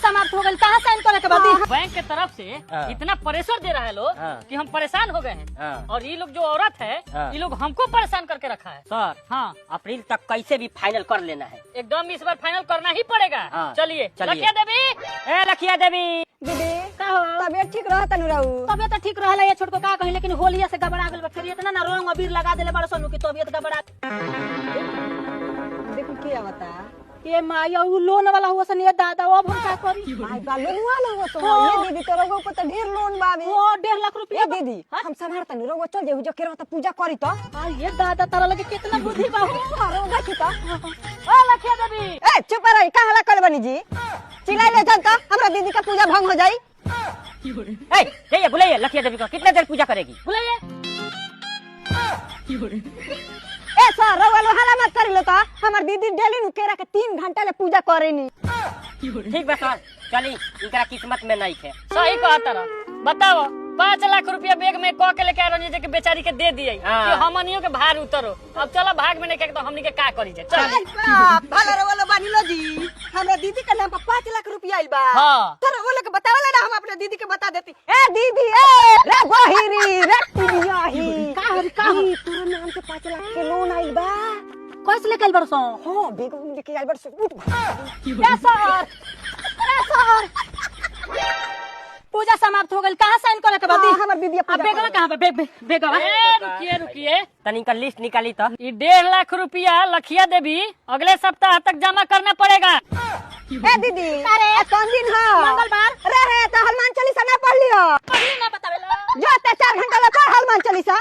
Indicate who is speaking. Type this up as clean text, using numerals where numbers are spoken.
Speaker 1: समाप्त हो गई, कहाँ साइन करे के बाद?
Speaker 2: बैंक के तरफ से इतना प्रेशर दे रहा है लोग कि हम परेशान हो गए हैं। और ये लोग जो औरत है ये लोग हमको परेशान करके रखा है।
Speaker 3: सर
Speaker 2: हाँ,
Speaker 3: अप्रैल तक कैसे भी फाइनल कर लेना है।
Speaker 2: एकदम इस बार फाइनल करना ही पड़ेगा। चलिए लखिया देवी,
Speaker 3: ए लखिया देवी,
Speaker 1: दीदी का हो?
Speaker 4: तबियत ठीक रहता नु रहू?
Speaker 1: तबियत तो ठीक रहला, ये छोटको का कही, लेकिन होलिया से गबड़ा गेल बा। फिर इतना ना रंग अबीर लगा देले बड़ सनु की तबियत गबड़ा।
Speaker 4: देखो क्या बता
Speaker 1: ये माया उ लोन वाला हुआ सन, ये दादा अब हम का करी?
Speaker 4: भाई बालू वाला हो तो ये दीदी तोरा को तो ढेर लोन बावे।
Speaker 1: ओ 1.5 लाख रुपया
Speaker 4: ए दीदी हम संभारता नु रोगो चल जेहु जो केरो त पूजा करी तो।
Speaker 1: आ ये दादा तारा लगे कितना बुद्धि बा हो।
Speaker 4: अरे देखी तो
Speaker 1: ओ लखिया देवी,
Speaker 4: ए चुप रही का हला कर बनी जी, चिल्लाई ले जन त हमरा दीदी का पूजा भंग हो जाई।
Speaker 3: ए जाइए बुलाइए लखिया देवी को, कितने देर पूजा करेगी?
Speaker 1: बुलाइए।
Speaker 4: ए सर रोवालो हला मत करी लो त हमर दीदी डेली नु केरा के 3 घंटा ले पूजा करेनी।
Speaker 3: ठीक बा सर, चली इनका किस्मत में नहीं थे।
Speaker 2: सही कहा तारा। बताओ 5 लाख रुपया बैग में कह के लेके आ रही के बेचारी के दे दिए कि हमनियों के भार उतरो। अब चलो भाग में नहीं के तो हमनी के का करी जे। चल
Speaker 4: भला रोवालो बानी लो जी, हमरा दीदी का नाम पर 5 लाख रुपया आइल बा।
Speaker 2: हाँ।
Speaker 4: तोरा वो लोग बतावले ना, हम अपने दीदी के बता देती। ए दीदी ए रे गोहिरी रे पियाही
Speaker 1: का हरी का
Speaker 4: ई तोरा नाम पे 5 लाख के लोन आइल बा।
Speaker 1: कैसे लेके आइल बरसो?
Speaker 4: हां बेग लेके आइल बा से उठ।
Speaker 1: ए सर, ए सर, पूजा समाप्त हो गई, कहाँ साइन करे के बाद?
Speaker 4: हमर दीदी
Speaker 1: अब बेगवा कहाँ पे? बेगवा
Speaker 2: रुकिए रुकिए,
Speaker 3: तनी का लिस्ट निकाली तो।
Speaker 2: ये 1.5 लाख रुपया लखिया देवी अगले सप्ताह तक जमा करना पड़ेगा।
Speaker 4: ए दीदी अरे कौन दिन है?
Speaker 1: मंगलवार।
Speaker 4: रे तो हनुमान चालीसा ना पढ़ लियो?
Speaker 1: पढ़ी ना बतावेला।
Speaker 4: जो 4 घंटा ले पढ़ हनुमान चालीसा।